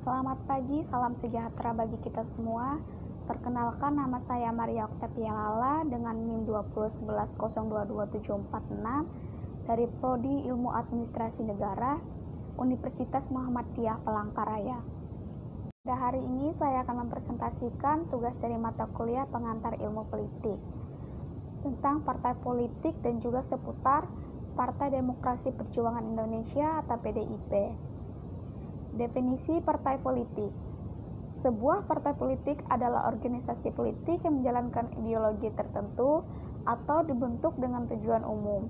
Selamat pagi, salam sejahtera bagi kita semua. Perkenalkan, nama saya Maria Octavia Lala dengan NIM 2011022746 dari Prodi Ilmu Administrasi Negara, Universitas Muhammadiyah Palangkaraya. Pada hari ini saya akan mempresentasikan tugas dari mata kuliah pengantar ilmu politik tentang partai politik dan juga seputar Partai Demokrasi Perjuangan Indonesia atau PDIP. Definisi partai politik. Sebuah partai politik adalah organisasi politik yang menjalankan ideologi tertentu atau dibentuk dengan tujuan umum.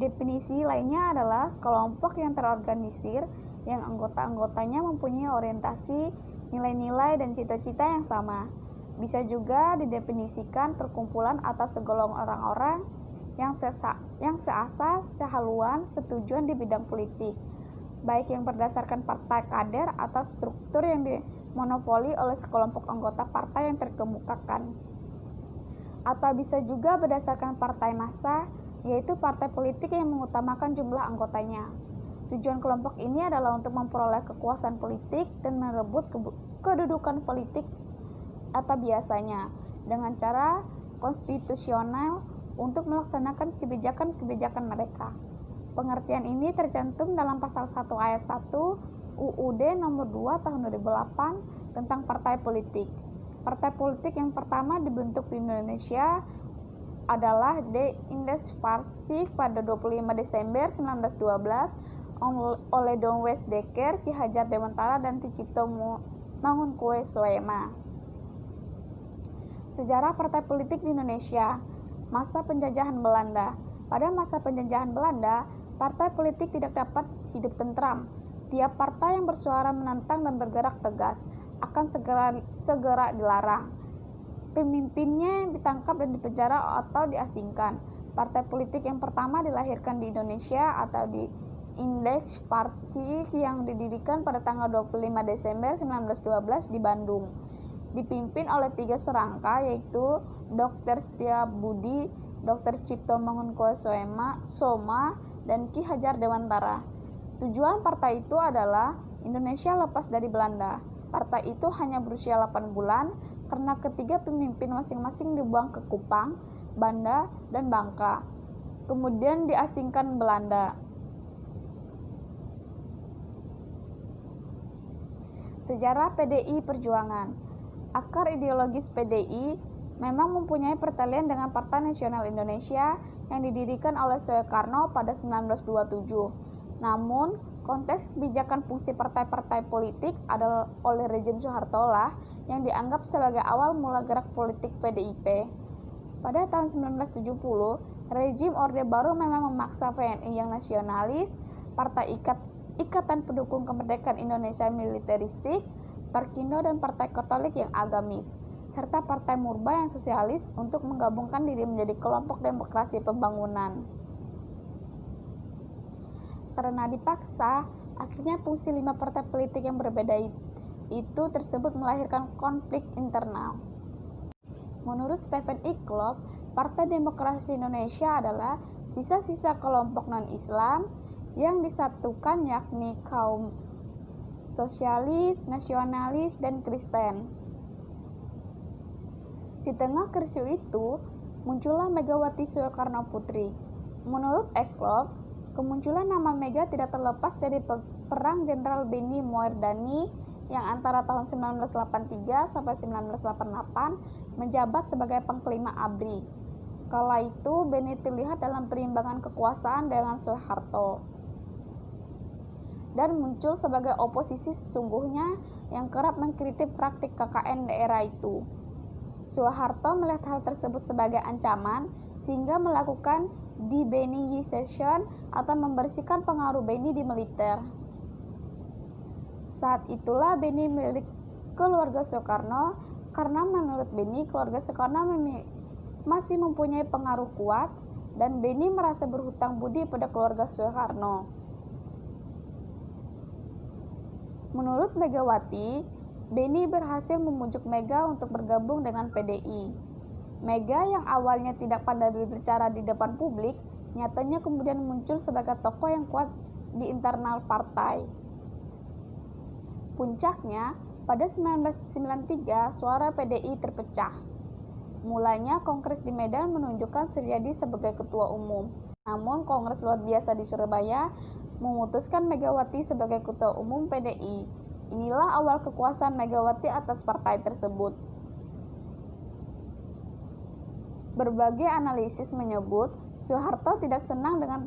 Definisi lainnya adalah kelompok yang terorganisir yang anggota-anggotanya mempunyai orientasi, nilai-nilai, dan cita-cita yang sama. Bisa juga didefinisikan perkumpulan atau segolongan orang-orang yang seasal, sehaluan, setujuan di bidang politik, baik yang berdasarkan partai kader atau struktur yang dimonopoli oleh sekelompok anggota partai yang terkemukakan. Atau bisa juga berdasarkan partai massa, yaitu partai politik yang mengutamakan jumlah anggotanya. Tujuan kelompok ini adalah untuk memperoleh kekuasaan politik dan merebut kedudukan politik atau biasanya dengan cara konstitusional untuk melaksanakan kebijakan-kebijakan mereka. Pengertian ini tercantum dalam pasal 1 ayat 1 UUD nomor 2 tahun 2008 tentang partai politik. Partai politik yang pertama dibentuk di Indonesia adalah The Index Party pada 25 Desember 1912 oleh Don Wes Dekker, Ki Hajar Dewantara, dan Ticito Mangunkusuema. Sejarah partai politik di Indonesia. Masa penjajahan Belanda. Pada masa penjajahan Belanda, partai politik tidak dapat hidup tentram. Tiap partai yang bersuara menentang dan bergerak tegas akan segera dilarang. Pemimpinnya ditangkap dan dipenjara atau diasingkan. Partai politik yang pertama dilahirkan di Indonesia atau di Index Party yang didirikan pada tanggal 25 Desember 1912 di Bandung. Dipimpin oleh 3 serangka, yaitu Dr. Setiabudi, Dr. Cipto Mangunkusuema, dan Ki Hajar Dewantara. Tujuan partai itu adalah Indonesia lepas dari Belanda. Partai itu hanya berusia 8 bulan karena ketiga pemimpin masing-masing dibuang ke Kupang, Banda, dan Bangka. Kemudian diasingkan Belanda. Sejarah PDI Perjuangan. Akar ideologis PDI memang mempunyai pertalian dengan Partai Nasional Indonesia yang didirikan oleh Soekarno pada 1927. Namun, konteks kebijakan fungsi partai-partai politik adalah oleh rezim Soeharto lah yang dianggap sebagai awal mula gerak politik PDIP. Pada tahun 1970, rezim Orde Baru memang memaksa VNI yang nasionalis, Partai Ikatan Pendukung Kemerdekaan Indonesia militeristik, Parkindo, dan Partai Katolik yang agamis, serta Partai Murba yang sosialis untuk menggabungkan diri menjadi kelompok demokrasi pembangunan. Karena dipaksa, akhirnya fungsi 5 partai politik yang berbeda itu tersebut melahirkan konflik internal. Menurut Stephen Ickloff, Partai Demokrasi Indonesia adalah sisa-sisa kelompok non-Islam yang disatukan, yakni kaum sosialis, nasionalis, dan Kristen. Di tengah kerusuh itu, muncullah Megawati Soekarno Putri. Menurut Ickloff, kemunculan nama Mega tidak terlepas dari Perang Jenderal Benny Moerdani yang antara tahun 1983 sampai 1988 menjabat sebagai Panglima ABRI. Kala itu, Benny terlihat dalam perimbangan kekuasaan dengan Soeharto dan muncul sebagai oposisi sesungguhnya yang kerap mengkritik praktik KKN daerah itu. Soeharto melihat hal tersebut sebagai ancaman sehingga melakukan de-Bennyisation atau membersihkan pengaruh Benny di militer. Saat itulah Benny milik keluarga Soekarno karena menurut Benny keluarga Soekarno masih mempunyai pengaruh kuat dan Benny merasa berhutang budi pada keluarga Soekarno. Menurut Megawati, Benny berhasil membujuk Mega untuk bergabung dengan PDI. Mega yang awalnya tidak pandai berbicara di depan publik, nyatanya kemudian muncul sebagai tokoh yang kuat di internal partai. Puncaknya, pada 1993 suara PDI terpecah. Mulanya Kongres di Medan menunjukkan Suryadi sebagai ketua umum. Namun Kongres luar biasa di Surabaya memutuskan Megawati sebagai ketua umum PDI. Inilah awal kekuasaan Megawati atas partai tersebut. Berbagai analisis menyebut Soeharto tidak senang dengan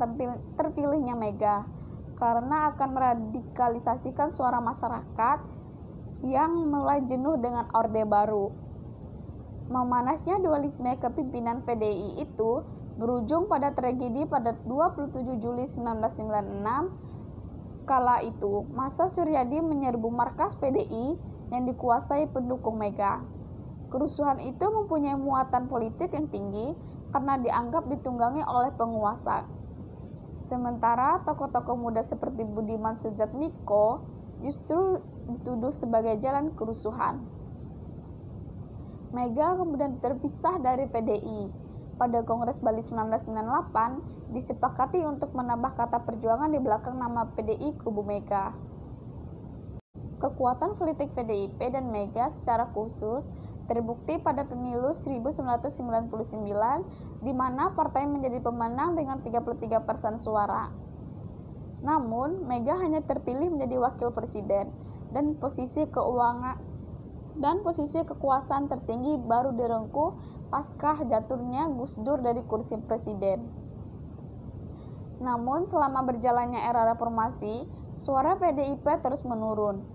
terpilihnya Mega karena akan meradikalisasikan suara masyarakat yang mulai jenuh dengan Orde Baru. Memanasnya dualisme kepimpinan PDI itu berujung pada tragedi pada 27 Juli 1996. Kala itu, massa Suryadi menyerbu markas PDI yang dikuasai pendukung Mega. Kerusuhan itu mempunyai muatan politik yang tinggi karena dianggap ditunggangi oleh penguasa. Sementara tokoh-tokoh muda seperti Budiman Sujatmiko justru dituduh sebagai jalan kerusuhan. Mega kemudian terpisah dari PDI. Pada Kongres Bali 1998 disepakati untuk menambah kata perjuangan di belakang nama PDI kubu Mega. Kekuatan politik PDIP dan Mega secara khusus terbukti pada pemilu 1999 di mana partai menjadi pemenang dengan 33% suara. Namun, Mega hanya terpilih menjadi wakil presiden dan posisi kekuasaan tertinggi baru direngkuh pasca jatuhnya Gus Dur dari kursi presiden. Namun, selama berjalannya era reformasi, suara PDIP terus menurun.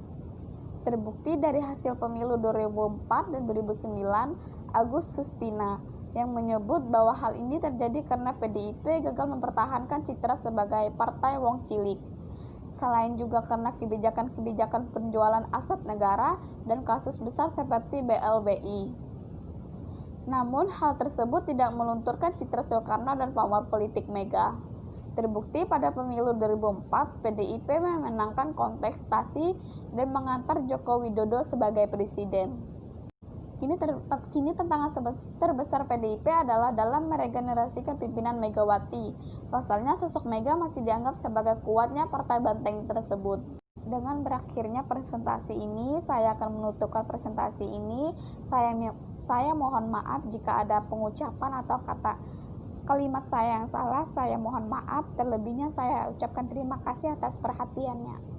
Terbukti dari hasil pemilu 2004 dan 2009, Agus Sustina, yang menyebut bahwa hal ini terjadi karena PDIP gagal mempertahankan citra sebagai partai wong cilik. Selain juga karena kebijakan-kebijakan penjualan aset negara dan kasus besar seperti BLBI. Namun, hal tersebut tidak melunturkan citra Soekarno dan pamor politik Mega. Terbukti pada pemilu 2004, PDIP memenangkan kontestasi dan mengantar Joko Widodo sebagai presiden. Kini tantangan terbesar PDIP adalah dalam meregenerasi kepemimpinan Megawati. Pasalnya sosok Mega masih dianggap sebagai kuatnya partai banteng tersebut. Dengan berakhirnya presentasi ini, saya akan menutupkan presentasi ini. Saya mohon maaf jika ada pengucapan atau kalimat saya yang salah. Saya mohon maaf. Terlebihnya saya ucapkan terima kasih atas perhatiannya.